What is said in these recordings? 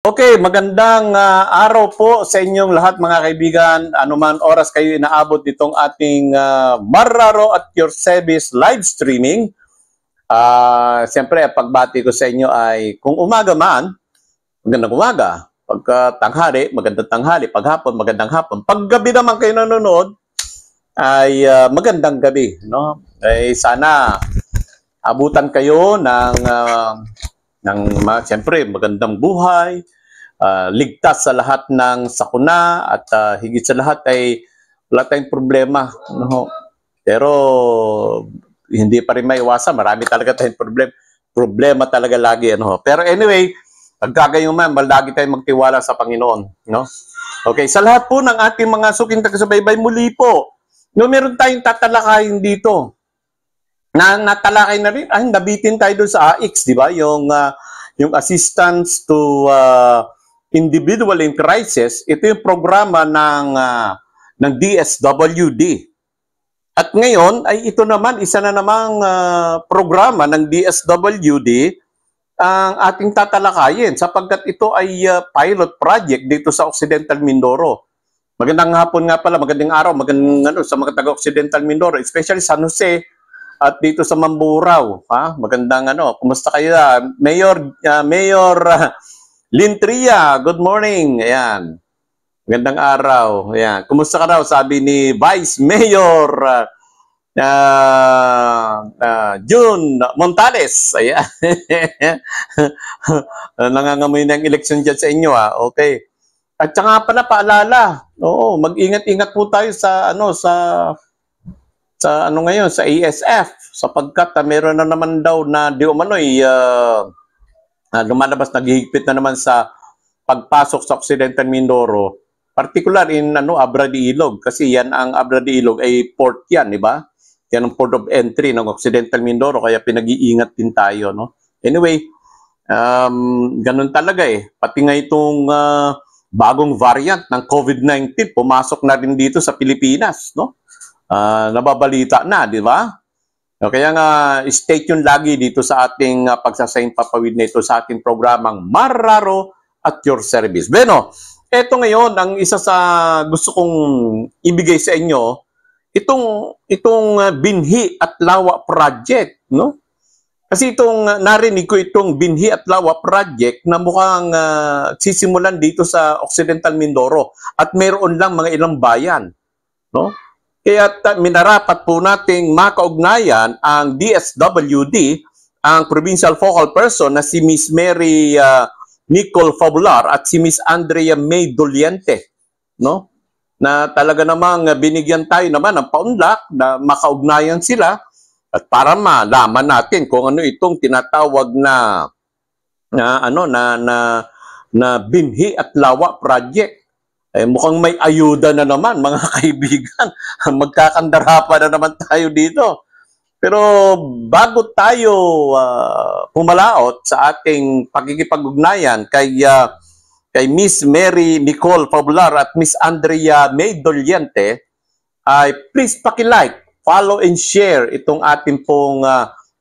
Okay, magandang araw po sa inyong lahat mga kaibigan. Anuman oras kayo inaabot nitong ating Marraro at Your Service live streaming. Siyempre, pagbati ko sa inyo ay kung umaga man, magandang umaga. Pagka tanghali, magandang tanghali. Paghapon, magandang hapon. Paggabi naman kayo nanonood, ay magandang gabi. No? Sana abutan kayo siyempre, magandang buhay, ligtas sa lahat ng sakuna, at higit sa lahat ay wala tayong problema. No? Pero hindi pa rin maiwasan. Marami talaga tayong problema talaga lagi. Ano? Pero anyway, pagkagayon man, lagi tayong magtiwala sa Panginoon. No? Okay, sa lahat po ng ating mga suking taga-subaybay, muli po, no, meron tayong tatalakayin dito na natalakay na rin, nabitin tayo doon sa AICS, di ba? Yung Assistance to Individual in Crisis, ito yung programa ng DSWD. At ngayon, ay ito naman, isa na namang programa ng DSWD ang ating tatalakayin sapagkat ito ay pilot project dito sa Occidental Mindoro. Magandang hapon nga pala, magandang araw, magandang sa mga taga-Occidental Mindoro, especially San Jose, at dito sa Mamburao, magandang kumusta kayo? Mayor Lintria, good morning. Ayan. Magandang araw. Ayan. Kumusta ka daw? Sabi ni Vice Mayor June Montales. Ayan. Nangangamoy ng eleksyon dyan sa inyo, Okay. At saka pala paalala. Oo, mag-ingat-ingat po tayo sa ngayon, sa ASF, sapagkat meron na naman daw na di umano'y lumalabas, naghihigpit na naman sa pagpasok sa Occidental Mindoro, particular in Abra de Ilog, kasi yan ang Abra de Ilog ay port yan, di ba? Yan ang port of entry ng Occidental Mindoro, kaya pinag-iingat din tayo, no? Anyway, ganun talaga pati nga itong bagong variant ng COVID-19 pumasok na rin dito sa Pilipinas, no? Nababalita na, di ba? Kaya nga, stay tuned lagi dito sa ating pagsasayang papawid na ito sa ating programang Marraro at Your Service. Beno, eto ngayon, ang isa sa gusto kong ibigay sa inyo, itong Binhi at Lawa Project, no? Kasi narinig ko itong Binhi at Lawa Project na mukhang sisimulan dito sa Occidental Mindoro at mayroon lang mga ilang bayan, no? Kaya minarapat po nating makaugnayan ang DSWD, ang Provincial Focal Person na si Miss Mary Nicole Fabular at si Miss Andrea May Doliente, no? Na talaga namang binigyan tayo naman ng paunlak na makaugnayan sila at para malaman natin kung ano itong tinatawag na Binhi at Lawa Project. Mukhang may ayuda na naman, mga kaibigan. Magkakandara pa na naman tayo dito. Pero bago tayo pumalaot sa ating pagkikipag-ugnayan kay Miss Mary Nicole Fabular at Miss Andrea May Doliente, ay please paki-like, follow and share itong ating pong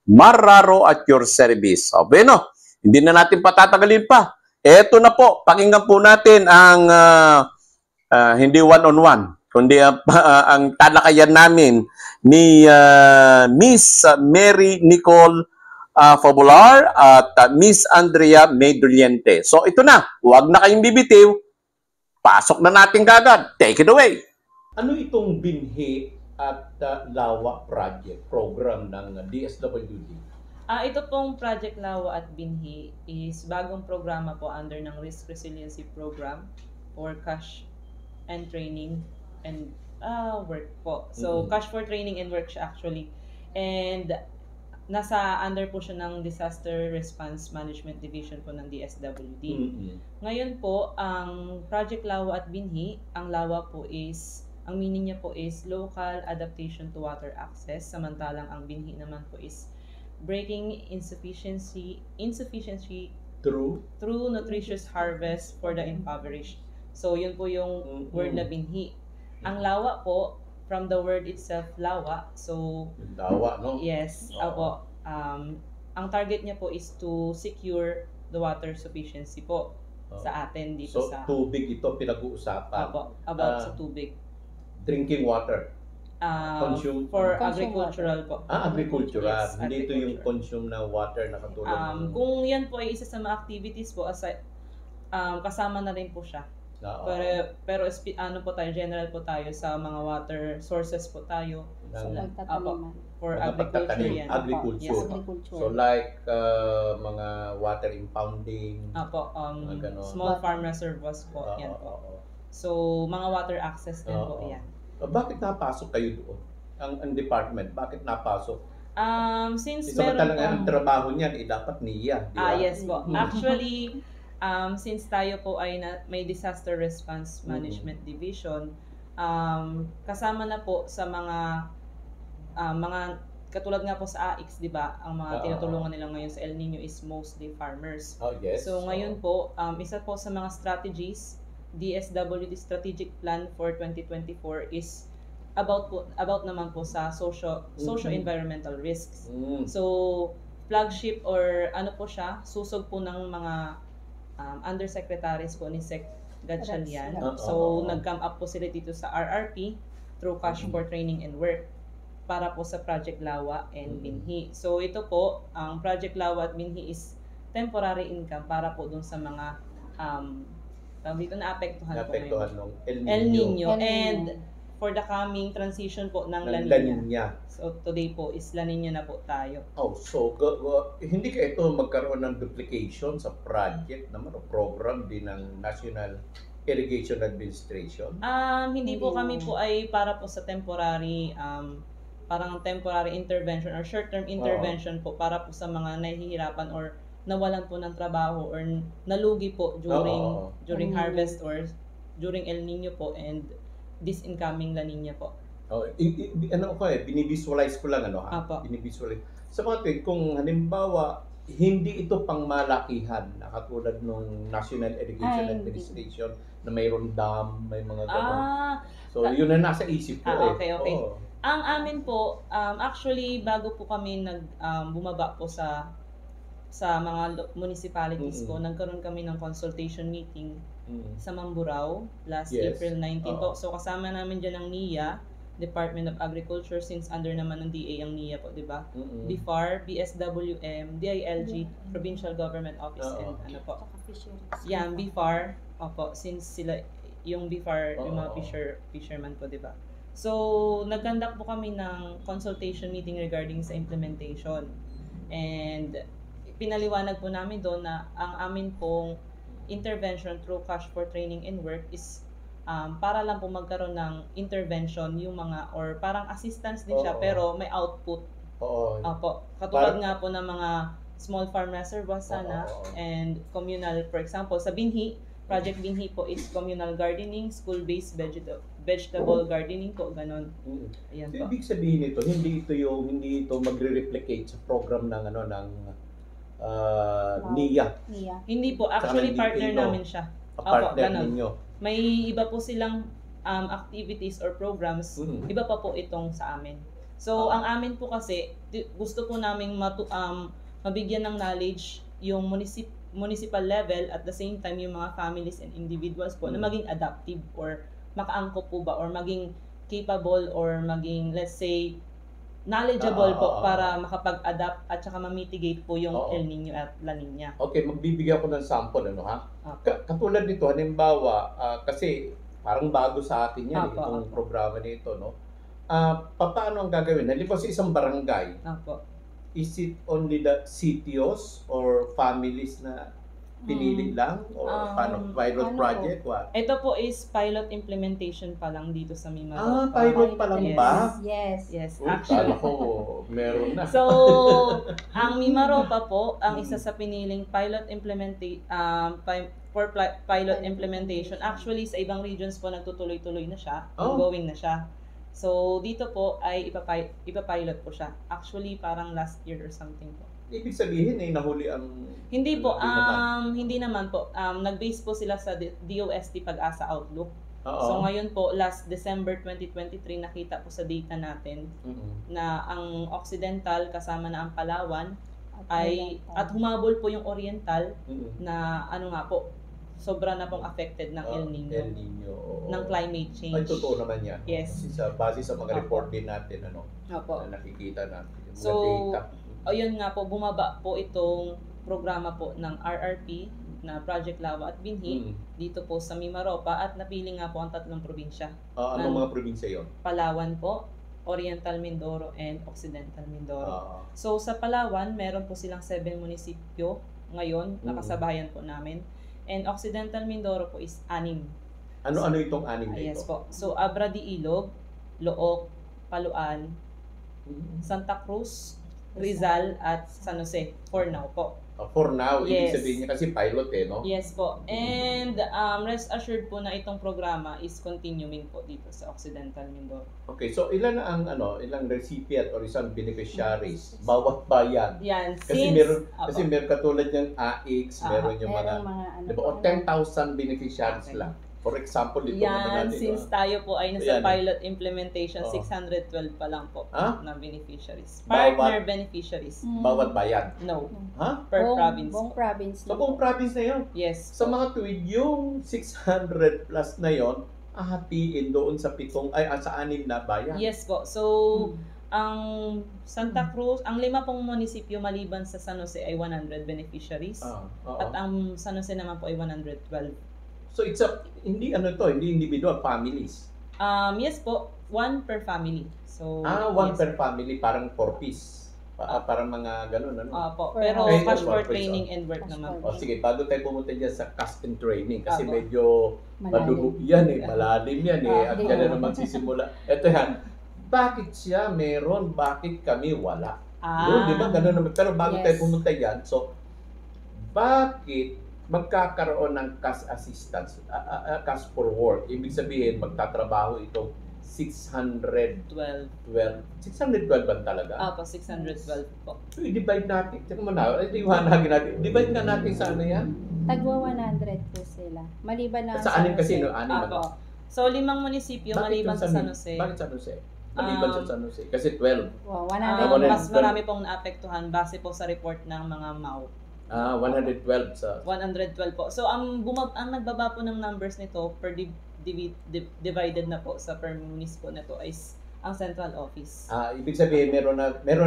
Marraro at Your Service. Beno, hindi na natin patatagalin pa. Eto na po, pakinggan po natin ang hindi one-on-one, kundi ang talakayan namin ni Miss Mary Nicole Fabular at Miss Andrea May Doliente. So ito na, huwag na kayong bibitiw. Pasok na natin kagad. Take it away. Ano itong Binhi at Lawa Project program ng DSWD? Ito pong Project Lawa at Binhi is bagong programa po under ng Risk Resiliency Program for cash and training and work po. So, cash for training and work siya actually. And nasa under po siya ng Disaster Response Management Division po ng DSWD. Ngayon po, ang Project Lawa at Binhi, ang Lawa po is, ang meaning niya po is Local Adaptation to Water Access, samantalang ang Binhi naman po is Breaking Insufficiency through Nutritious Harvest for the Impoverished. So, yun po yung word na binhi. Ang lawa po, from the word itself, lawa. So, lawa, no? Yes, apo. Ang target niya po is to secure the water sufficiency po. sa atin dito So, sa tubig ito pinag-uusapan. Opo, about sa tubig. Drinking water. Consume- For Consume agricultural po. Agricultural. Yes, Hindi ito yung agriculture. consume na water na katulad ng... Kung yan po ay isa sa mga activities po, kasama na rin po siya. Oo. Pero ano po tayo, general po tayo sa mga water sources po tayo Sa ng pagtataniman. for mga agriculture pagtatanim, yan. agriculture. Yes, Agriculture. So like mga water impounding. Apo, Mga ganon. small farm reservoirs po, Oo, yan po. oo. So, mga water access din po Oo. yan. Bakit napasok kayo doon? Ang department, bakit napasok? Since Samantalang ang meron po, trabaho niyan, dapat NIA, di ba? yes po. Mhm. Actually, since tayo po ay may Disaster Response Management Division, kasama na po sa mga katulad nga po sa AIX, di ba? Ang mga Oo. tinutulungan nila ngayon sa El Nino is mostly farmers. Oh, yes. So ngayon po, isa po sa mga strategies, DSWD Strategic Plan for 2024 is about naman po sa socio-environmental risks. Mm. So flagship or ano po siya, susog po ng mga undersecretaries po ni Sec Gatchalian. Oo. So nag-come up po sila dito sa RRP through Cash for Training and Work para po sa Project Lawa and Binhi. So ito po, ang Project Lawa at Binhi is temporary income para po dun sa mga dito naapektuhan po Naapektuhan ngayon. ng El Nino. El Nino. El Nino. And for the coming transition po ng La Ng Nina. La Nina. So today po is La Nina na po tayo. Oh, so hindi ka ito magkaroon ng duplication sa project naman o program din ng National Irrigation Administration? Hindi po Hindi kami naman. po ay para po sa temporary parang temporary intervention or short-term intervention po para po sa mga nahihirapan or nawalan po ng trabaho or nalugi po during El Nino. harvest or during El Nino po and this incoming La Nina po. Oh, binivisualize ko lang Apo. Binivisualize. Sa mga tuwid, kung halimbawa hindi ito pangmalakihan na katulad ng National Irrigation Ay, hindi. Administration na mayroon dam, may mga gano'n. So, ta- yun na nasa isip ko okay. Oo. Ang amin po, actually bago po kami bumaba po sa mga municipalities po, nagkaroon kami ng consultation meeting Mm. sa Mamburao last Yes. April 19 Oo. po. So kasama namin dyan ang NIA, Department of Agriculture, since under naman ng DA ang NIA po, di ba? Mm-mm. BIFAR, BSWM, DILG, Provincial Government Office, Oo. and ano po. Tsaka fisheries. Yan, BIFAR, opo, since sila, yung BIFAR, yung mga Oo. fisherman po, di ba? So, nag-conduct po kami ng consultation meeting regarding sa implementation. And pinaliwanag po namin doon na ang amin pong intervention through Cash for Training and Work is para lang po magkaroon ng intervention yung mga or parang assistance din siya Oo. pero may output. Oo. Opo. Katulad nga po ng mga small farm reservoirs sana Oo. and communal, for example, sa Binhi, Project Binhi po is communal gardening, school-based vegetable gardening po, ganon. Mm. Ayan So, po. ibig sabihin nito, hindi ito magre-replicate sa program ng NIA, Niya. Hindi po, actually Saka hindi partner kayo. namin siya. partner ganun. ninyo. May iba po silang activities or programs, Mm. iba pa po itong sa amin. So, ang amin po kasi, gusto po naming mabigyan ng knowledge yung municipal level at the same time yung mga families and individuals po na maging adaptive or makaangkop po ba or maging capable or maging, let's say, knowledgeable po para makapag-adapt at saka ma-mitigate po yung Oo. El Nino at La Nina. Okay, magbibigay ako ng sample, Katulad nito, halimbawa, kasi parang bago sa atin yan, Apo, itong apo. programa nito, no? Paano ang gagawin? Halimbawa sa isang barangay, Opo. is it only the CTOs or families na pinili lang? Or paano? Pilot ano project? What? Ito po is pilot implementation pa lang dito sa Mimaropa. Pilot pa lang Yes. ba? Yes. Yes, Uy, actually. kala ko meron na. So, ang Mimaropa po, ang isa sa piniling pilot implementation. Actually, sa ibang regions po nagtutuloy-tuloy na siya, ongoing na siya. So, dito po ay ipapilot po siya. Actually, parang last year or something po. Ibig sabihin nahuli ang... Hindi po, Hindi naman. hindi naman po. Nag-base po sila sa DOST Pag-asa Outlook. Oo. So ngayon po, last December 2023, nakita po sa data natin Mm-mm. na ang Occidental kasama na ang Palawan At at humabol po yung Oriental Mm-mm. na ano nga po, sobra na pong affected ng El Nino, El Nino. Oo. ng climate change. Ay, totoo naman yan. Yes. Kasi base sa mga Opo. report din natin, Opo. na nakikita natin, yung mga So, data. ayun nga po, bumaba po itong programa po ng RRP na Project Lawa at Binhi dito po sa Mimaropa at napili nga po ang 3 probinsya. Anong mga probinsya yun? Palawan po, Oriental Mindoro, and Occidental Mindoro. So sa Palawan, meron po silang 7 munisipyo ngayon, nakasabayan po namin. And Occidental Mindoro po is 6. Ano itong 6 na ito? Yes po. So Abra de Ilog, Looc, Paluan, Santa Cruz, Rizal, at San Jose for now po. For now, Yes. ibig sabihin niya kasi pilot no? Yes po. And rest assured po na itong programa is continuing po dito sa Occidental Mindoro. Okay, so ilan ang ilang recipient or isang beneficiaries bawat bayan? Yan, Kasi meron katulad ng AX, meron yung mga, di ba, o 10,000 beneficiaries lang. For example, dito yan, since tayo po ay nasa Ayan. pilot implementation, Oo. 612 pa lang po Ha? na beneficiaries. Bawat- Partner beneficiaries. Bawat bayan. No, Ha? per province Buong po. province. So, buong province na yun. Yes. Sa mga tuwid, yung 600 plus na yon, hatiin doon sa sa 6 na bayan. Yes po. So, ang Santa Cruz, ang 5 pong munisipyo maliban sa San Jose ay 100 beneficiaries. Oo. At ang San Jose naman po ay 112. So, hindi individual, families. Yes po, 1 per family. So, One yes. per family, parang 4 piece. Parang mga ganun, Po, Per pero house. cash for Per training and work Cash naman for po. O sige, bago tayo pumunta dyan sa cast and training, kasi Apo. medyo madugo Malalim. yan malalim yan at Di yan na ba? naman sisimula. Ito yan, bakit siya meron, bakit kami wala? Yun, di ba? Ganun naman. Pero bago Yes. tayo pumunta yan, so, bakit magkakaroon ng cash assistance, cash for work? Ibig sabihin, magtatrabaho itong 612. 612 ba talaga? Po, 612 po. So, i-divide natin. Teka muna, iwanagin natin. Divide nga natin sa ano yan? Tagwa 100 po sila. Maliban na Sa 6 kasi, no? 6 Apo. So, 5 munisipyo maliban sa San Jose. Bakit San Jose? Maliban sa San Jose. Kasi 12. Wow, 100. Mas marami pong naapektuhan base po sa report ng mga MAU. 112 sa... 112 po. So, ang nagbaba po ng numbers nito per divided na po sa per munis po nito is ang central office. Ibig sabihin, meron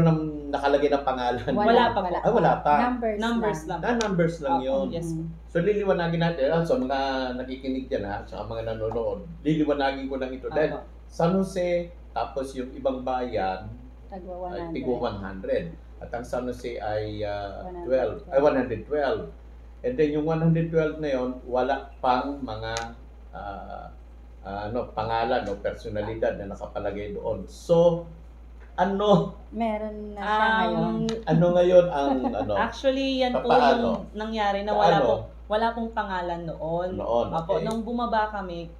nang nakalagay ng pangalan. Wala pa po. Wala pa. Numbers lang. Numbers lang yun. Yes. So, liliwanagin natin. So, mga nakikinig dyan sa mga nanonood, liliwanagin ko lang ito. Dahil San Jose, tapos yung ibang bayan, Tagwa ay 100. tigo 100. At ang San Jose ay 112. 112. And then yung 112 na yon, wala pang mga pangalan o personalidad na nakapalagay doon. So, Meron na siya ngayon. ngayon ang Actually, yan po Paano? yung nangyari na wala pong pangalan noon. Okay. Nung bumaba kami,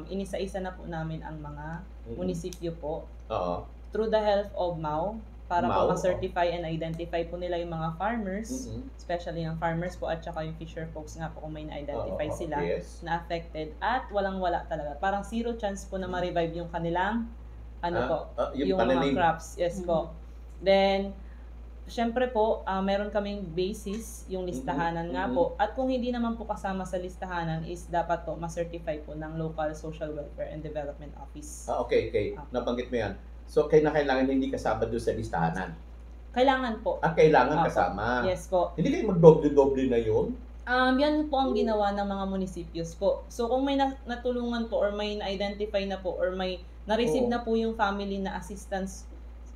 inisa-isa na po namin ang mga munisipyo po Oo. through the help of MAU para MAU, po ma-certify and identify po nila yung mga farmers, Mhm. especially yung farmers po at saka yung fisher folks nga po kung may na-identify sila Yes. na affected at walang-wala talaga. Parang zero chance po na ma-revive yung kanilang Yung yung pananim. mga crops. Yes po. Then, syempre po, meron kaming basis, yung listahanan nga po. At kung hindi naman po kasama sa listahanan is dapat po ma-certify po ng local social welfare and development office. Okay. Nabanggit mo yan. So, kailangan hindi kasama doon sa listahanan. Kailangan po. Kailangan Apo. kasama. Yes po. Hindi kayo mag-doble-doble na yun? Yan po ang ginawa ng mga municipios po. So kung may natulungan po or may na-identify na po or may na-receive na po yung family na assistance,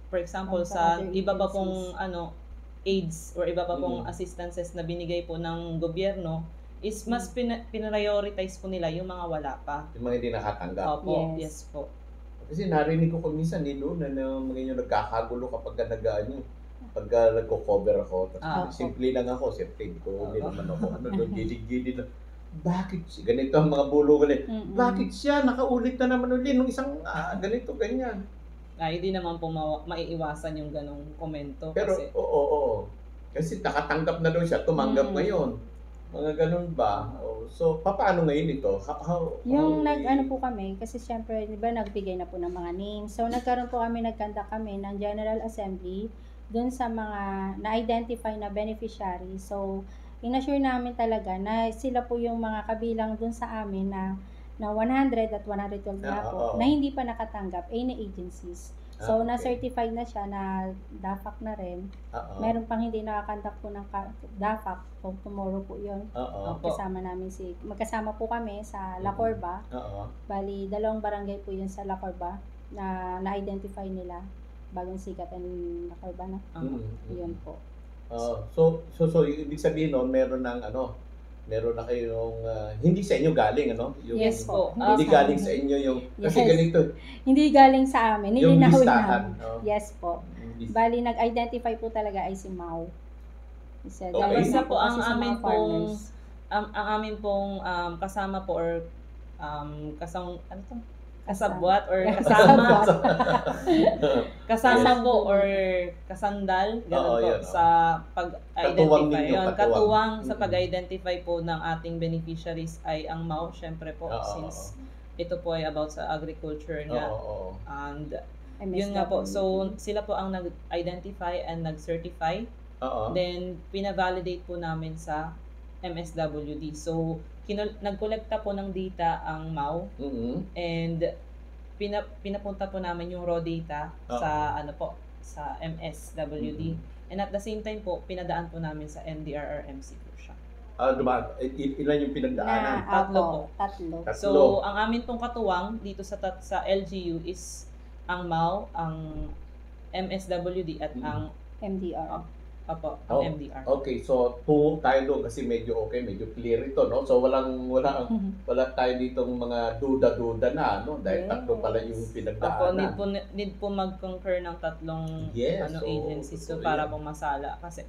for example, sa Other iba pa agencies. pong aids or iba pa pong assistances na binigay po ng gobyerno, is mas prioritize po nila yung mga wala pa. Yung mga hindi nakatanggap. Opo, Yes. yes po. Kasi narinig ko kung minsan na mga inyo nagkakagulo kapag pagka nagko-cover ako. Tapos simple lang ako, siyempre hindi naman ako. Doon, gilig-gilig na. Bakit? Ganito ang mga bulo ulit. Bakit siya? Nakaulit na naman ulit nung isang ganito, ganyan. Hindi naman po maiiwasan yung ganong komento. Pero, kasi, oo. Kasi nakatanggap na daw siya, tumanggap ngayon. Mga ganun ba? So, paano ngayon ito? Yung nag-ano po kami, kasi syempre, di ba, nagbigay na po ng mga names. So, nagkanda kami ng General Assembly dun sa mga na-identify na beneficiary. So, inassure namin talaga na sila po yung mga kabilang dun sa amin na 100 at 112 na po, Oo. na hindi pa nakatanggap any agencies. So, Okay. na-certify na siya na DAFAC na rin. Oo. Meron pang hindi nakakandak po ng DAFAC. So, tomorrow po yun. Oo. Opo. Magkasama po kami sa La Corba. Oo. Bali, 2 barangay po yun sa La Corba na na-identify nila. Bagong Sikat and La Corba na. Yun po. So ibig sabihin nun, meron na kayong hindi sa inyo galing Yes po. Hindi sa galing amin. sa inyo yung kasi Yes. ganito Hindi galing sa amin. yung Nilinawin listahan. namin. Yes po. Yung list- Bali, nag-identify po talaga ay si Mau. Isa, Okay. galing Isa na po ang kasi sa mga amin pong farmers. ang amin pong kasama po or kasabwat or kasama kasama po or kasandal Oo, ganun po yun, sa Katuwang pag-identify. ninyo, Yun, katuwang. katuwang sa Mm-mm. pag-identify po ng ating beneficiaries ay ang MAU, syempre po, Oo, since ito po ay about sa agriculture nga. Oo. And MSW. yun nga po, so sila po ang nag-identify and nag-certify. Oo. Then, pina-validate po namin sa MSWD. So, nagkolekta po ng data ang MAU Mhm. and pinapunta po namin yung raw data sa sa MSWD. And at the same time po, pinadaan po namin sa NDRRMC po siya. Ilan yung pinagdaanan? Tatlo po. Tatlo. Tatlo. So, ang amin pong katuwang dito sa LGU is ang MAU, ang MSWD at ang MDR. Oh, MDR. Okay, so tayo doon kasi medyo clear ito, no? So wala tayo ditong mga duda-duda na, no? Dahil Yes. tatlo pala yung Opo, pinagdaanan. need po mag-concur ng tatlong Yes, so, agencies so totoo para yan. po masala kasi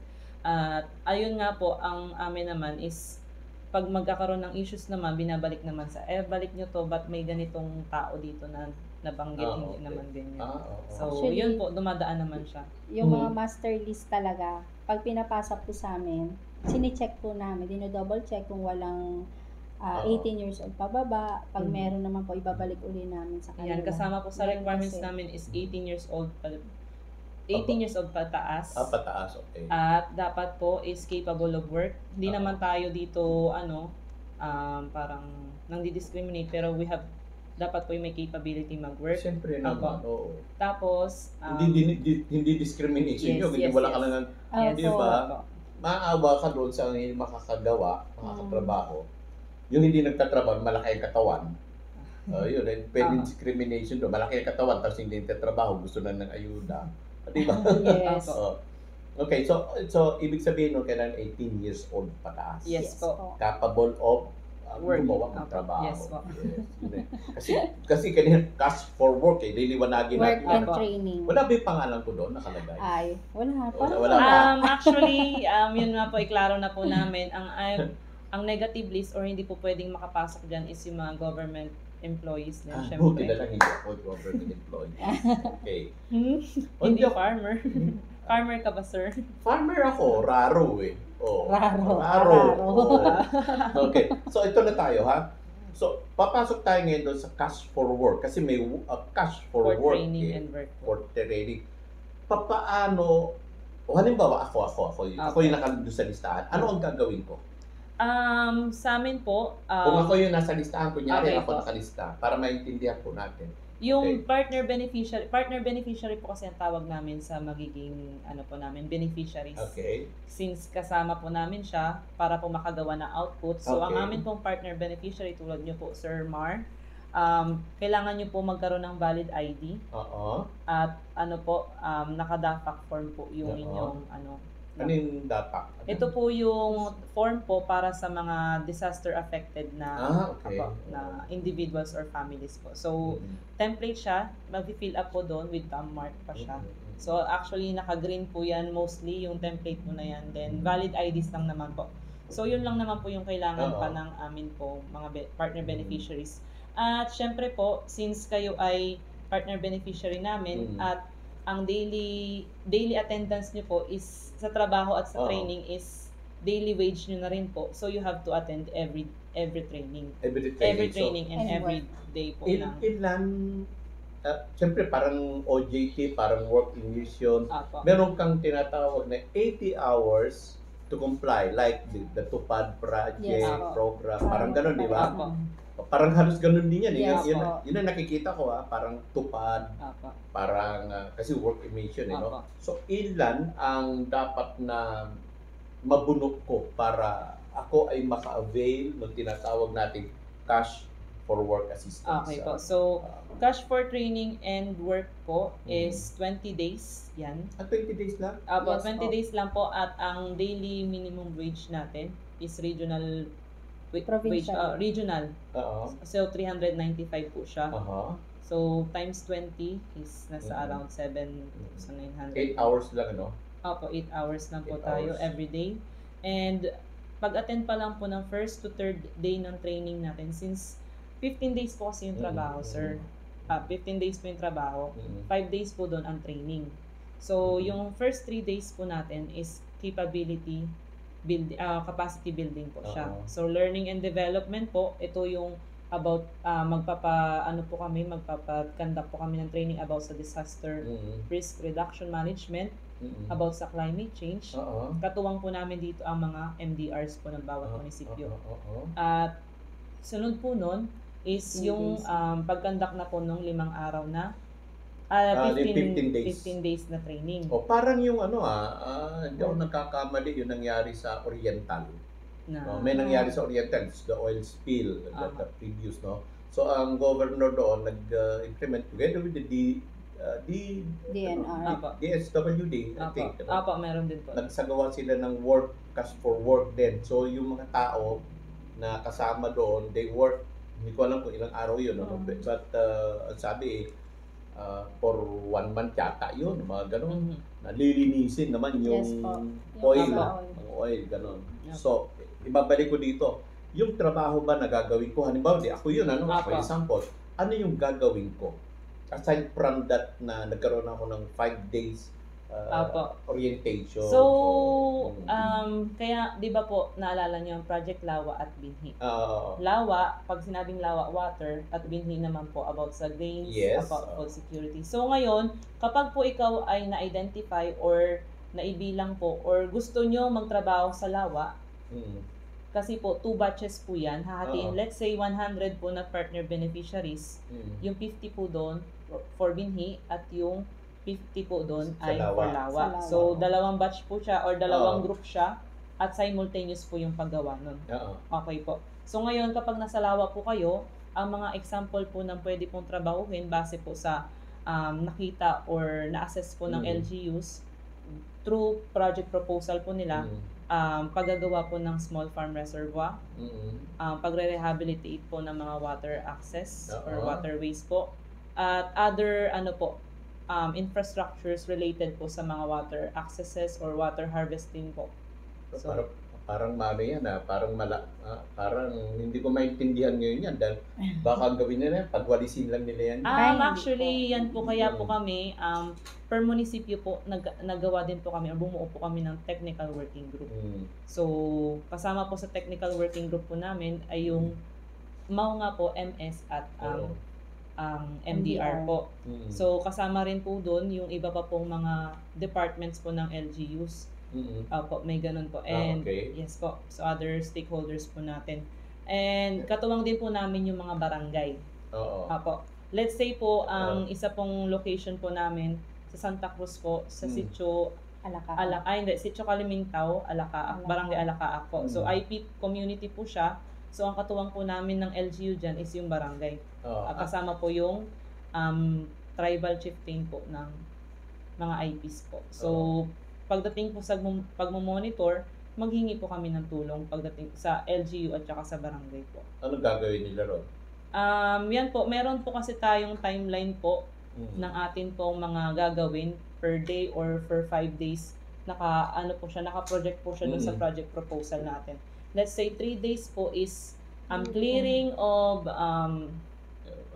ayun nga po ang amin naman is pag magkakaroon ng issues naman binabalik naman sa balik nyo to but may ganitong tao dito na nabanggit hindi Okay. naman ganyan. Oo. So Actually, yun po dumadaan naman siya. Yung mga master list talaga, pag pinapasok po sa amin, sine-check po namin, dino-double check kung walang 18 years old pababa. Pag meron naman po, ibabalik uli namin sa kanila. Yan kasama po sa Meron requirements kasi. namin is 18 years old 18 years old pataas. Pataas, okay. At dapat po is capable of work. Hindi Oo. naman tayo dito parang nang discriminate pero dapat po yung may capability mag-work. Siyempre naman, oo. Tapos Hindi discrimination Yes, yun. Hindi yes, wala yes. ka lang Opo. di ba? Maawa ka doon sa hindi makakagawa, makakatrabaho. Yung hindi nagtatrabaho, malaki ang katawan. Yun, pwedeng discrimination doon. Malaki ang katawan, tapos hindi nagtatrabaho, gusto na ng ayuda. Di ba? Yes. Oo. Okay, so ibig sabihin no, kailangan 18 years old pataas. Yes po. Capable of Work. gumawa ng Opo. trabaho. Yes po. Yes, yun eh. Kasi kanina cash for work liliwanagin Work natin. and Opo. training. Wala ba yung pangalan ko doon nakalagay? Ay, wala pa. Wala pa. Actually, yun nga po, iklaro na po namin. Ang negative list or hindi po pwedeng makapasok dyan is yung mga government employees na, Buti na syempre. lang hindi ako government employee. Okay. Hindi farmer. Farmer ka ba, sir? Farmer ako, raro eh. Oh, Raro. Oo. Okay. So ito na tayo ha. So papasok tayo ngayon doon sa cash for work kasi may cash for For work training and work po. for training. Papaano halimbawa ako yung nakalagay sa listahan. Ano ang gagawin ko? Sa amin po, Kung ako yung nasa listahan, kunyari okay ako po. nakalista para maintindihan po natin. yung partner beneficiary po kasi ang tawag namin sa magiging beneficiaries. Okay. Since kasama po namin siya para po makagawa ng output. So ang Okay. amin pong partner beneficiary tulad nyo po Sir Mar, kailangan nyo po magkaroon ng valid ID Oo. at naka-DAFAC form po yung Oo. inyong Ano yung dapat? Ito po yung form po para sa mga disaster affected na okay. na individuals or families po. So template siya, mag-fill up po doon with thumb mark pa siya. So actually naka-green po yan mostly yung template mo na yan. Then valid IDs lang naman po. So yun lang naman po yung kailangan pa ng amin po mga partner beneficiaries. At syempre po since kayo ay partner beneficiary namin at ang daily attendance niyo po is sa trabaho at sa training is daily wage niyo na rin po. So you have to attend every training. Every training and every day po lang. Ilan, siyempre parang OJT, parang work immersion. Apo. Meron kang tinatawag na 80 hours to comply, like the TUPAD project, Yes, program, parang ganun, di ba? Apo. Parang halos ganun din yan. Yes, Yun, po. yun ang nakikita ko, parang TUPAD, Apo. parang, kasi work emission, no? Apo. So, ilan ang dapat na mabunok ko para ako ay maka-avail ng tinatawag nating cash for work assistance? Okay po. So, cash for training and work po is 20 days. Yan. 20 days lang? Apo, Yes 20 po. days lang po at ang daily minimum wage natin is regional wage, Provincial. regional. Oo. So, 395 po siya. Aha. So, times 20 is nasa Mhm. around 7,900. 8 hours lang, ano? Opo, 8 hours lang po 8 tayo hours. every day. And pag-attend pa lang po ng first to third day ng training natin, since 15 days po kasi yung trabaho, sir. 15 days po yung trabaho. 5 days po doon ang training. So, yung first 3 days po natin is capability capacity building po siya. Oo. So, learning and development po, ito yung about magpapa-conduct po kami ng training about sa disaster risk reduction management, about sa climate change. Oo. Katuwang po namin dito ang mga MDRs po ng bawat munisipyo. Oo. At sunod po nun is 15 yung days. pagkandak na po ng 5 araw na 15 days. 15 days na training. O, parang yung hindi ako nagkakamali yung nangyari sa Oriental. Na, No? May nangyari sa Oriental, it's the oil spill, the previous, no? So, ang governor doon nag-implement together with the DNR. Apo. DSWD, I think. Apo, meron din po. Nagsagawa sila ng work, cash for work din. So, yung mga tao na kasama doon, they work, hindi ko alam kung ilang araw yun, no? But sabi, for 1 month yata yun, mga ganun. Mhm. Nalilinisin naman yung Yes po. oil, Yung ang oil, ganun. Yep. So, ibabalik ko dito, yung trabaho ba na gagawin ko, halimbawa, di ako yun, ako Apo. example, ano yung gagawin ko? Aside from that na nagkaroon ako ng 5 days Apo. orientation. So, kaya, di ba po, naalala niyo ang Project Lawa at Binhi? Lawa, pag sinabing Lawa, water, at Binhi naman po about sa grains, Yes. about food security. So, ngayon, kapag po ikaw ay na-identify or naibilang po, or gusto nyo magtrabaho sa Lawa, kasi po, 2 batches po yan, hahatiin, Oo. let's say 100 po na partner beneficiaries, yung 50 po doon for Binhi, at yung 50 po doon Sa ay Lawa. for Lawa. Sa Lawa. So, dalawang batch po siya or dalawang Oo. group siya at simultaneous po yung paggawa nun. Oo. Okay po. So, ngayon, kapag nasa Lawa po kayo, ang mga example po ng pwede pong trabahuhin base po sa nakita or na-assess po ng LGUs through project proposal po nila, paggagawa po ng small farm reservoir, pagre-rehabilitate po ng mga water access or Oo. waterways po, at other infrastructures related po sa mga water accesses or water harvesting po. So, parang yan, parang hindi ko maintindihan ngayon yan dahil baka gawin nila yan, pagwalisin lang nila yan. Ay, hindi actually, po. yan po kaya po kami, per munisipyo po, naggawa din po kami, or bumuo po kami ng technical working group. So, kasama po sa technical working group po namin ay yung MAU nga po, MS at MDR po. So, kasama rin po doon yung iba pa pong mga departments po ng LGUs. Po, may ganun po. And okay. yes po. So, other stakeholders po natin. And katuwang din po namin yung mga barangay. Oo. Po. Let's say po, ang isa pong location po namin sa Santa Cruz po, sa Sitio Sitio Kalimintao, Alacaak, Barangay Alacaak po. So, IP community po siya. So, ang katuwang po namin ng LGU dyan is yung barangay. Kasama po yung tribal chieftain po ng mga IPs po. So, pagdating po sa pagmamonitor, maghingi po kami ng tulong pagdating sa LGU at saka sa barangay po. Ano gagawin nila ron? Yan po, meron po kasi tayong timeline po ng atin pong mga gagawin per day or for 5 days. Naka-project po siya dun sa project proposal natin. Let's say 3 days po is clearing of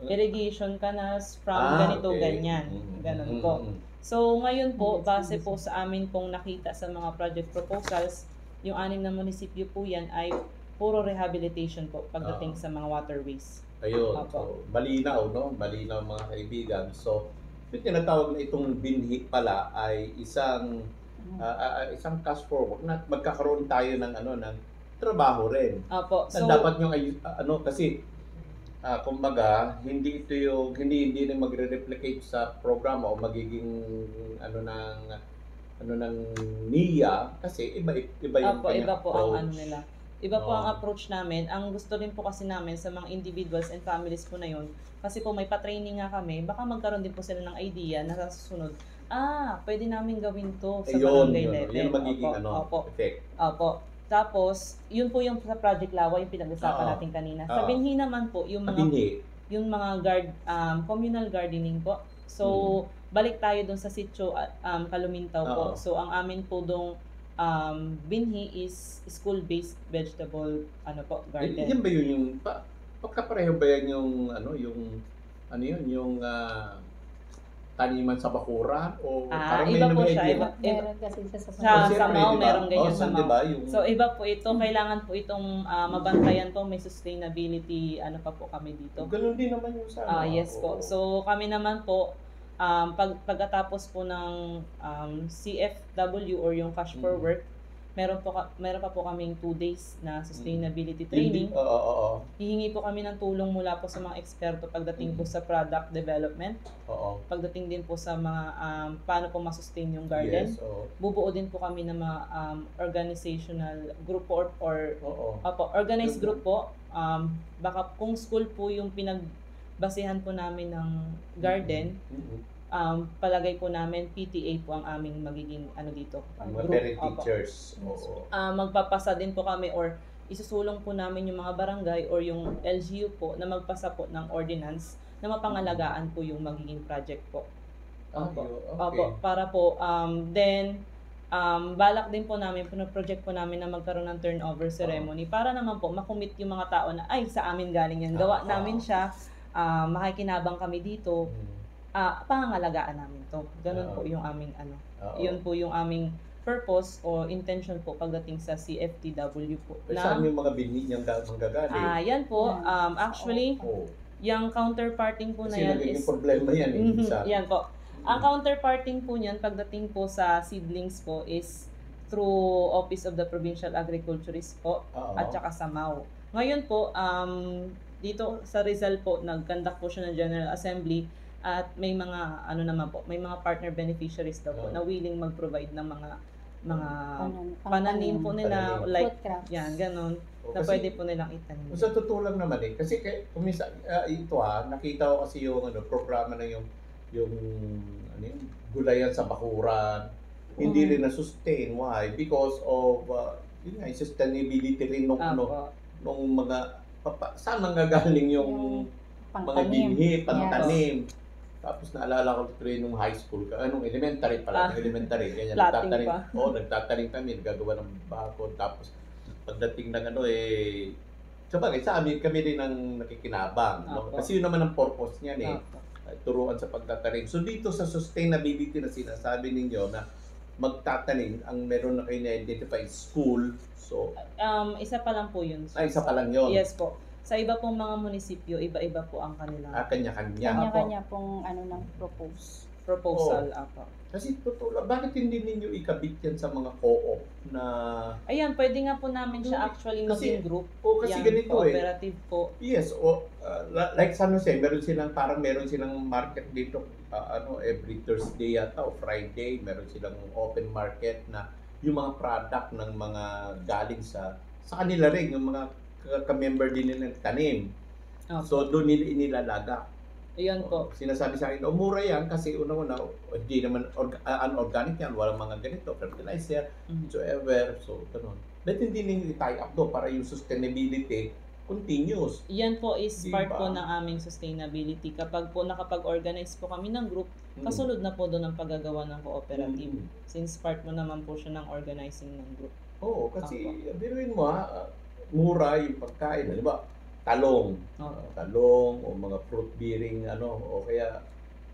irrigation canals from ganito, ganyan. Ganun po. So, ngayon po, base po sa amin pong nakita sa mga project proposals, yung 6 na munisipyo po yan ay puro rehabilitation po pagdating sa mga waterways. Ayun. So, malinaw, no? Malinaw mga kaibigan. So, yung tinatawag na itong binhi pala ay isang isang cash forward na magkakaroon tayo ng ng trabaho rin. Opo. Na dapat yung kasi kumbaga hindi rin magre-replicate sa programa o magiging ng NIA kasi iba yung Opo, iba kanyang po ang approach. nila. Iba po ang Oo. approach namin. Ang gusto rin po kasi namin sa mga individuals and families po na yun, kasi po may pa-training nga kami, baka magkaroon din po sila ng idea na sa susunod, pwede namin gawin to sa barangay level. Yun magiging Opo. effect. Opo. Tapos, yun po yung sa Project Lawa, yung pinag-usapan Oo. natin kanina. Oo. Sa binhi naman po, yung mga communal gardening po. So, balik tayo dun sa sitio Kalumintaw po. Oo. So, ang amin po dong binhi is school-based vegetable garden. Yan ba yun yung pagkapareho ba yan yung taniman sa bakuran o parang iba po may siya. idea? Meron kasi siya sa Sa Siyempre, Mau, di ba? meron ganyan sa Mau. Diba, yung, So, iba po ito. Kailangan po itong mabantayan po. May sustainability, pa po kami dito. ganun din naman yung sa Yes po. So, kami naman po, pagkatapos po ng CFW or yung Cash for Work, meron pa po kaming 2 days na sustainability training. Oo. Hihingi po kami ng tulong mula po sa mga eksperto pagdating po sa product development, Oo. pagdating din po sa mga paano po masustain yung garden. Yes, oo. Bubuo din po kami ng mga organizational group or Oo. organized group po. Baka kung school po yung pinagbasehan po namin ng garden, palagay po namin PTA po ang aming magiging dito. Mga group. parent Opo. teachers. Oo. Magpapasa din po kami or isusulong po namin yung mga barangay or yung LGU po na magpasa po ng ordinance na mapangalagaan po yung magiging project po. Opo. Okay. Para po then balak din po namin, project po namin na magkaroon ng turnover ceremony para naman po makumit yung mga tao na sa amin galing yan. Gawa namin siya, makikinabang kami dito. Pangangalagaan namin to. Ganun po yung aming Yun po yung aming purpose o intention po pagdating sa CFTW po. Saan yung mga binhi niyang manggagaling? Yan po. Actually, Oo. yung counterparting po na Kasi yan nagiging is problema yan minsan. yan po. Ang counterparting po niyan pagdating po sa seedlings po is through Office of the Provincial Agriculturist po Oo. at saka sa MAU. Ngayon po, dito sa Rizal po, nag-conduct po siya ng General Assembly at may mga may mga partner beneficiaries daw po Oo. na willing mag-provide ng mga pananim pananim po nila Pananim. like Fruit crops. yan ganun na Kasi- pwede po nilang itanim. Sa totoo lang naman kasi kumisa nakita ko kasi yung programa na yung gulayan sa bakuran. Hindi rin na-sustain. Why? Because of yun nga, yung sustainability rin nung mga saan nanggagaling yung mga pangtanim. binhi, pantanim. Tapos naalala ko rin nung high school, elementary pala, elementary, ganyan, Plating nagtatanim. pa. Nagtatanim kami, nagagawa ng bakod, tapos pagdating ng sabagay, sa amin kami rin ang nakikinabang. No? Opo. Kasi yun naman ang purpose niyan Opo. turuan sa pagtatanim. So dito sa sustainability na sinasabi ninyo na magtatanim, ang meron na kayo na-identify school. So, Isa pa lang po yun. isa pa lang yun. Yes po. Sa iba pong mga munisipyo, iba-iba po ang kanilang Kanya-kanya. Kanya-kanya pong ng propose. proposal. Oh. Apo. Kasi totoo lang, bakit hindi ninyo ikabit yan sa mga co-op na... Ayan, pwede nga po namin siya actually Kasi- maging group. kasi Yan, ganito cooperative po. Yes, like San Jose, meron silang market dito, every Thursday yata o Friday, meron silang open market na yung mga product ng mga galing sa kanila rin, yung mga ka-member din nila ng tanim. Opo. So doon nila inilalaga. Ayun po. Sinasabi sa akin, mura yan kasi una-una, hindi naman unorganic yan, walang mga ganito, fertilizer, whatsoever, so ganun. But hindi ninyo i-tie up do para yung sustainability continuous. Yan po is Diba? part po ng aming sustainability. Kapag po nakapag-organize po kami ng group, kasunod na po doon ang paggagawa ng cooperative. Since part mo naman po siya ng organizing ng group. Oo, kasi biruin mo mura yung pagkain, di ba? Talong. Talong o mga fruit bearing o kaya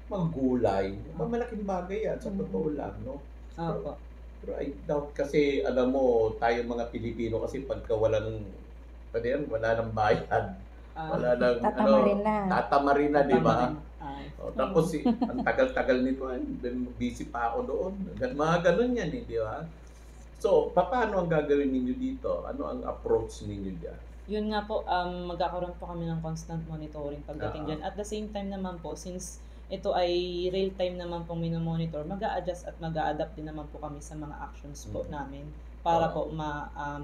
mga gulay. Malaking bagay yan sa totoo lang, no? Opo. Pero I doubt kasi, alam mo, tayo mga Pilipino kasi pagka wala nang bayad, wala nang Tatamarin na. tatamarin na, di ba? Tapos ang tagal-tagal nito, busy pa ako doon. Mga ganun yan di ba? So, paano ang gagawin ninyo dito? Ano ang approach ninyo dyan? Yun nga po, magkakaroon po kami ng constant monitoring pagdating dyan. At the same time naman po, since ito ay real time naman pong minomonitor, mag-a-adjust at mag-a-adapt din naman po kami sa mga actions po namin para po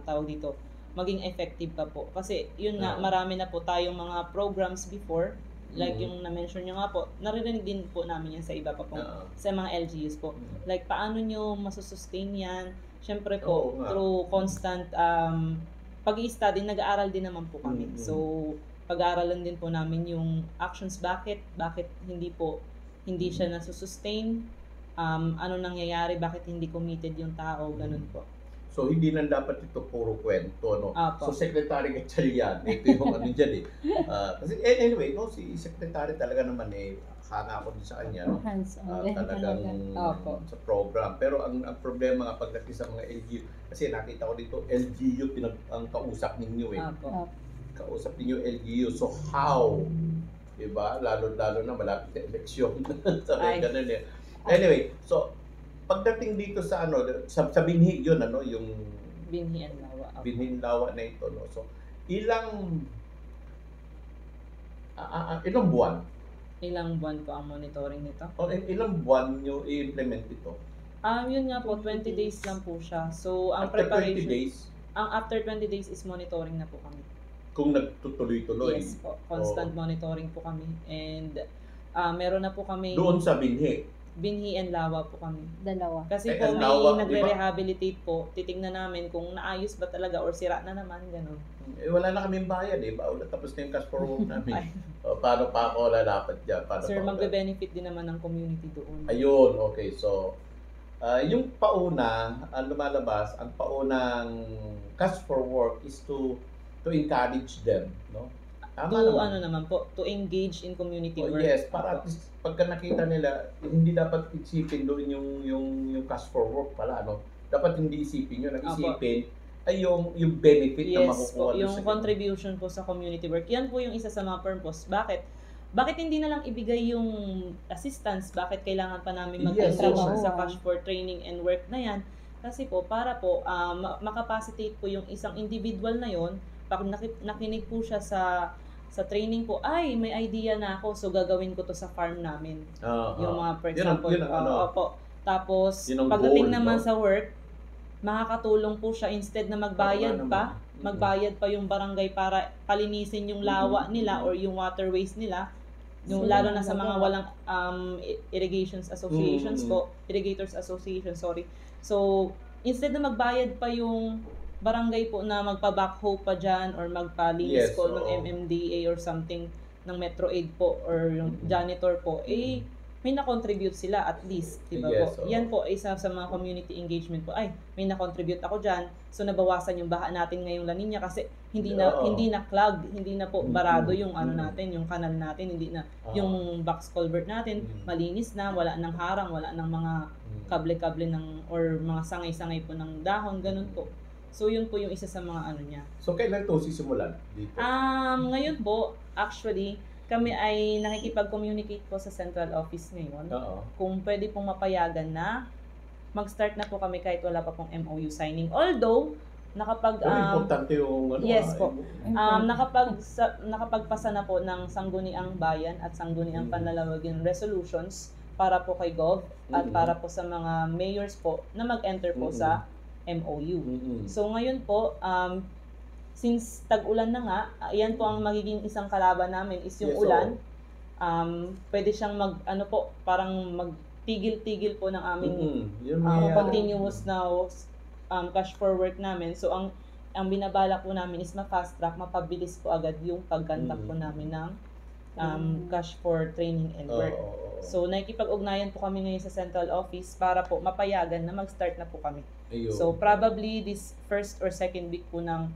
tawag dito, maging effective pa po. Kasi yun nga, marami na po tayong mga programs before, like yung na-mention nyo nga po, naririnig din po namin yan sa iba pa po, sa mga LGUs po. Like, paano nyo masusustain yan? Siyempre po, through constant pag-i-study, nag-aaral din naman po kami. So, pag-aaralan din po namin yung actions, bakit hindi siya nasusustain, ano nangyayari, bakit hindi committed yung tao, ganun po. So, hindi lang dapat ito puro kwento, no? Apo. So, Secretary Gatchalian, ito yung ano dyan kasi anyway, no, si Secretary talaga naman hanga ako din sa kanya, no? Hands-on. Talagang Opo. sa program. Pero ang problema nga pagdating sa mga LGU, kasi nakita ko dito, LGU ang kausap ninyo Apo. Kausap ninyo LGU. So, how? Diba? Lalo-lalo na malapit na eleksyon. Sabi ganun Anyway, so, pagdating dito sa sa binhi yun, yung Binhi and Lawa. Apo. binhi lawa na ito, no? So, ilang buwan? Ilang buwan po ang monitoring nito? O ilang buwan nyo i-implement ito? Yun nga po, 20 days lang po siya. So, ang After 20 preparation, days, after 20 days is monitoring na po kami. kung nagtutuloy-tuloy. Yes po, constant monitoring po kami. And meron na po kami Doon sa binhi. Binhi and Lawa po kami. Dalawa. Kasi po ang may Lawa, nagre-rehabilitate po, titingnan namin kung naayos ba talaga or sira na naman, gano'n. Wala na kaming bayad Bawal tapos na yung cash for work namin. Ay. Paano pa ako lalapat dyan? Sir, magbe-benefit din naman ng community doon. Ayun, okay. So, yung pauna, ang lumalabas, ang paunang cash for work is to encourage them, no? To engage in community work. Yes, para at least pagka nakita nila, hindi dapat isipin doon yung cash for work pala, no? Dapat hindi isipin yun. Ang isipin ay yung benefit na Yes makukuha. po, yung contribution po sa community work. Yan po yung isa sa mga purpose. Bakit hindi na lang ibigay yung assistance? Bakit kailangan pa namin mag-engage sa cash for training and work na yan? Kasi po, para po makapacitate po yung isang individual na yon, pag nakinig po siya sa training po, ay, may idea na ako, so gagawin ko to sa farm namin. Yung mga, for example, tapos, pagdating naman sa work, makakatulong po siya instead na magbayad pa yung barangay para palinisin yung lawa nila or yung waterways nila. Yung lalo na sa mga walang irrigators association, sorry. So, instead na magbayad pa yung barangay po na magpa-backhoe pa dyan or magpalinis po ng MMDA or something ng Metro Aid po or yung janitor po, may na-contribute sila at least, diba po? Yan po, isa sa mga community engagement po, ay, may na-contribute ako dyan, so nabawasan yung baha natin ngayong La Nina kasi hindi na clog, hindi na po barado yung natin, yung kanal natin, hindi na, yung box culvert natin, malinis na, wala nang harang, wala nang mga kable-kable or mga sangay-sangay po ng dahon, ganun po. So, yun po yung isa sa mga niya. So, kailan ito sisimulan dito? Ngayon po, actually, kami ay nakikipag-communicate po sa central office ngayon. Kung pwede pong mapayagan na mag-start na po kami kahit wala pa pong MOU signing. Although, importante yung yes po. Nakapagpasa na po ng Sangguniang Bayan at Sangguniang Panlalawigan resolutions para po kay Gov at para po sa mga mayors po na mag-enter po sa MOU. So ngayon po, since tag-ulan na nga, yan po ang magiging isang kalaban namin is yung ulan. Pwede siyang parang magtigil-tigil po ng aming continuous na cash for work namin. So ang binabala po namin is ma-fast track, mapabilis po agad yung pagkantak po namin ng cash for training and work. So nakikipag-ugnayan po kami ngayon sa central office para po mapayagan na mag-start na po kami. So probably this first or second week po ng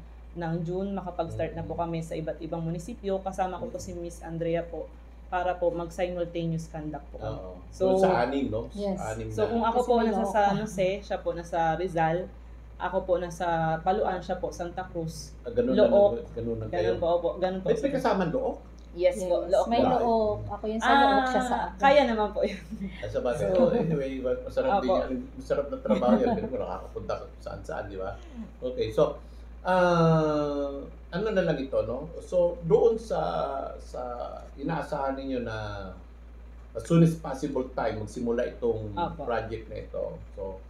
June, makapag-start na po kami sa iba't ibang munisipyo. Kasama ko po si Miss Andrea po para po mag-simultaneous conduct po kami. So sa anim, no? Yes. So kung ako po nasa San Jose, siya po nasa Rizal, ako po nasa Paluan, siya po Santa Cruz. Ganun Look, ganun po. Ganun po. May kasama Look? Yes, po. Look May po. loob. Ako yung sa loob, siya sa akin. Kaya naman po yun. Sa bagay, So, anyway, masarap din Opo. yan. Masarap na trabaho yan. Pero nakakapunta ka saan-saan, di ba? Okay, so, ano na lang ito, no? So, doon sa inaasahan ninyo na as soon as possible time, magsimula itong Opo. project na ito. So,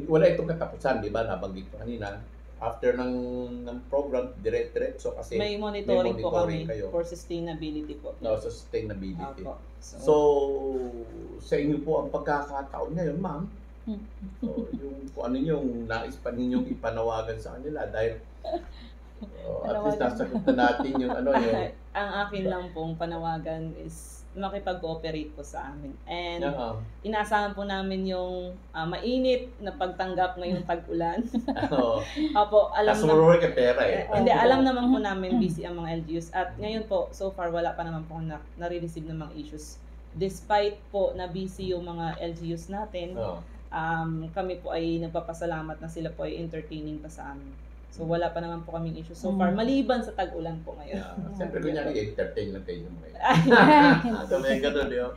wala itong katapusan, di ba? Nabanggit ko kanina. After ng program, diretso kasi May monitoring po monitoring kami kayo. for sustainability po. no, sa sustainability. Opo. So, sa inyo po ang pagkakataon ngayon, ma'am. So, yung kung ano yung nais pa ninyong ipanawagan sa kanila dahil at least nasagot na natin yung ano yung ang akin lang pong panawagan is makipag-cooperate po sa amin. And inaasahan po namin yung mainit na pagtanggap ngayong tag-ulan. Opo, alam Kaso na. work ka pera eh. Hindi, alam naman po namin busy ang mga LGUs. At ngayon po, so far, wala pa naman po nare-receive ng mga issues. Despite po na busy yung mga LGUs natin, kami po ay nagpapasalamat na sila po ay entertaining pa sa amin. So wala pa naman po kaming issue so far, maliban sa tag-ulan po ngayon. Siyempre kunyari, entertain lang kayo mga Hindi. may ganun yun.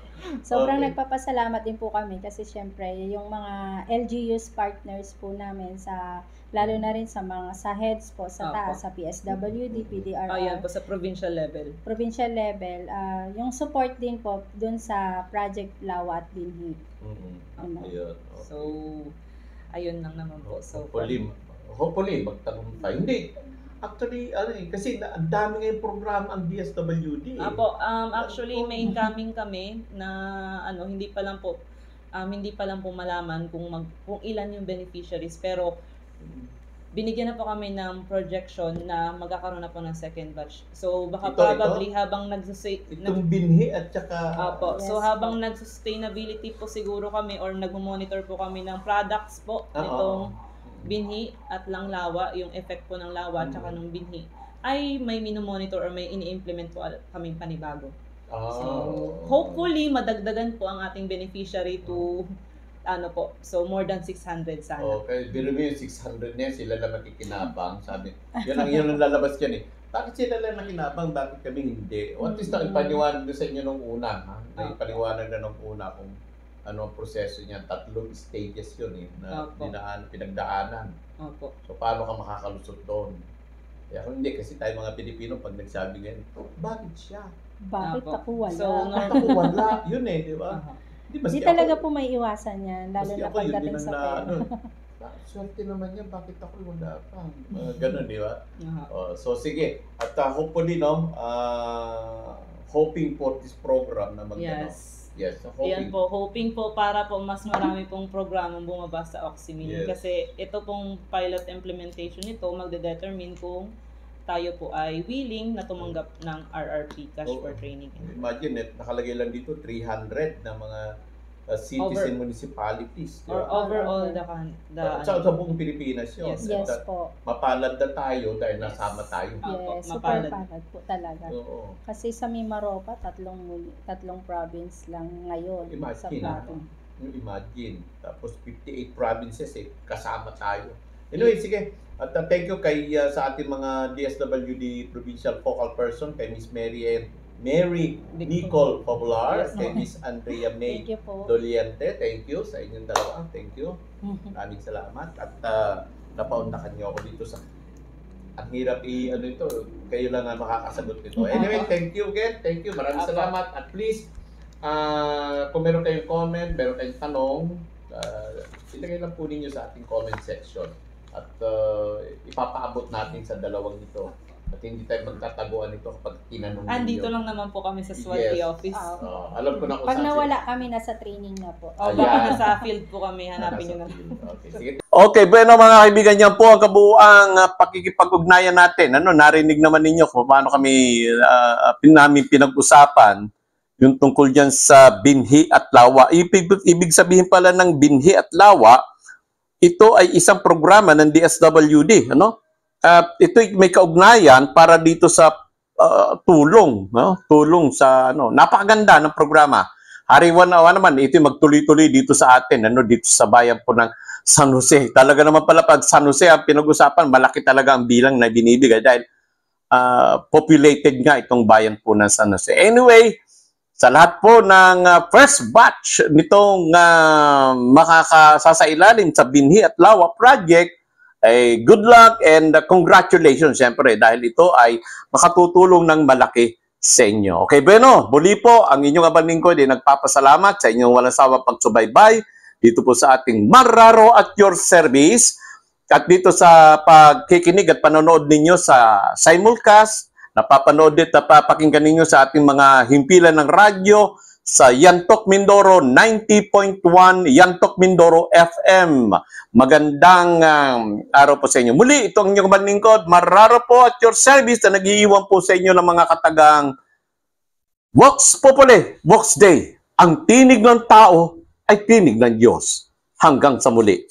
Sobrang Okay. nagpapasalamat din po kami kasi syempre yung mga LGUs partners po namin sa lalo na rin sa mga sa heads po sa taas, sa PSWD, PDRR, Ayan po sa provincial level. provincial level, yung support din po dun sa Project Lawa at Binhi. Ayun. So, ayun lang naman po. So, Hopefully, magtagumpay. Hindi. Actually, ano eh, kasi ang dami ngayong programa ang DSWD. Apo, actually may incoming kami na hindi pa lang po malaman kung ilan yung beneficiaries, pero binigyan na po kami ng projection na magkakaroon na po ng second batch. So baka probably habang itong binhi at saka Apo, so habang nag-sustainability po siguro kami or nag-monitor po kami ng products po nitong binhi at lang lawa, yung effect po ng lawa at saka ng binhi, ay may minomonitor or may ini-implement po kaming panibago. So, hopefully, madagdagan po ang ating beneficiary to, so more than 600 sana. Okay, biro mo yung 600 niya, sila lang nakikinabang. Sabi, yun ang lalabas yan eh. Bakit sila lang nakinabang, bakit kami hindi? O at least ipaniwanag na sa inyo nung una, ha? Ipaniwanag na nung una kung ano ang proseso niya. 3 stages yun eh, na pinagdaanan. Opo. So, paano ka makakalusot doon? Kaya kung hindi, kasi tayo mga Pilipino, pag nagsabi ngayon, bakit siya? Bakit ako wala? So, Bakit ako wala? Yun eh, di ba? Hindi talaga po may iwasan yan, lalo na pagdating sa pera. Swerte naman yan, bakit ako wala pa? Ganun, di ba? So, sige. At hopefully, no, hoping for this program na Yes, so Yan po, hoping po para po mas marami pong programang bumaba sa Oxymin. Kasi ito pong pilot implementation nito magde-determine kung tayo po ay willing na tumanggap ng RRP, Cash for Training. Imagine, nakalagay lang dito 300 na mga cities and municipalities. Or overall sa buong Pilipinas yun. Yes po. Mapalad na tayo dahil nasama tayo. Yes, super palad po talaga. Oo. Kasi sa Mimaropa, tatlong province lang ngayon sa province. Imagine. Tapos 58 provinces kasama tayo. Anyway, sige. At thank you kay sa ating mga DSWD Provincial Focal Person, kay Miss Mary Nicole Popular, kay Miss Andrea May Doliente. Thank you sa inyong dalawa. Thank you. Maraming salamat. At napaundakan niyo ako dito sa ang hirap ito. Kayo lang ang makakasagot nito. Anyway, thank you again. Thank you. Maraming salamat. At please, kung meron kayong comment, meron kayong tanong, ilagay lang po ninyo sa ating comment section. At ipapaabot natin sa dalawang ito. At hindi tayo magtataguan ito kapag tinanong ninyo. Andito lang naman po kami sa SWAT office. Alam ko na kung pag nawala kami, nasa training na po. Baka nasa field po kami, hanapin nyo na. Okay, sige. Okay, bueno mga kaibigan, yan po ang kabuuang pakikipag-ugnayan natin. Narinig naman ninyo kung paano kami namin pinag-usapan yung tungkol dyan sa binhi at lawa. Ibig sabihin pala ng binhi at lawa, ito ay isang programa ng DSWD, ito may kaugnayan para dito sa tulong, tulong sa napakaganda ng programa. Hariwan naman ito magtuloy-tuloy dito sa atin, dito sa bayan po ng San Jose. Talaga naman pala pag San Jose ang pinag-usapan, malaki talaga ang bilang na binibigay dahil populated nga itong bayan po ng San Jose. Anyway, sa lahat po ng first batch nitong makakasasailalim sa Binhi at Lawa Project, ay good luck and congratulations siyempre dahil ito ay makatutulong ng malaki sa inyo. Okay, bueno, muli po ang inyong abang lingkod ay nagpapasalamat sa inyong walang sawang pagsubaybay dito po sa ating Marraro at Your Service at dito sa pagkikinig at panonood ninyo sa simulcast. Napapanood at napapakinggan ninyo sa ating mga himpilan ng radyo sa Yantok Mindoro 90.1 Yantok Mindoro FM. Magandang araw po sa inyo. Muli, ito ang inyong manlingkod, Marraro po at Your Service na nag-iiwan po sa inyo ng mga katagang Vox Populi, Vox Dei. Ang tinig ng tao ay tinig ng Diyos. Hanggang sa muli.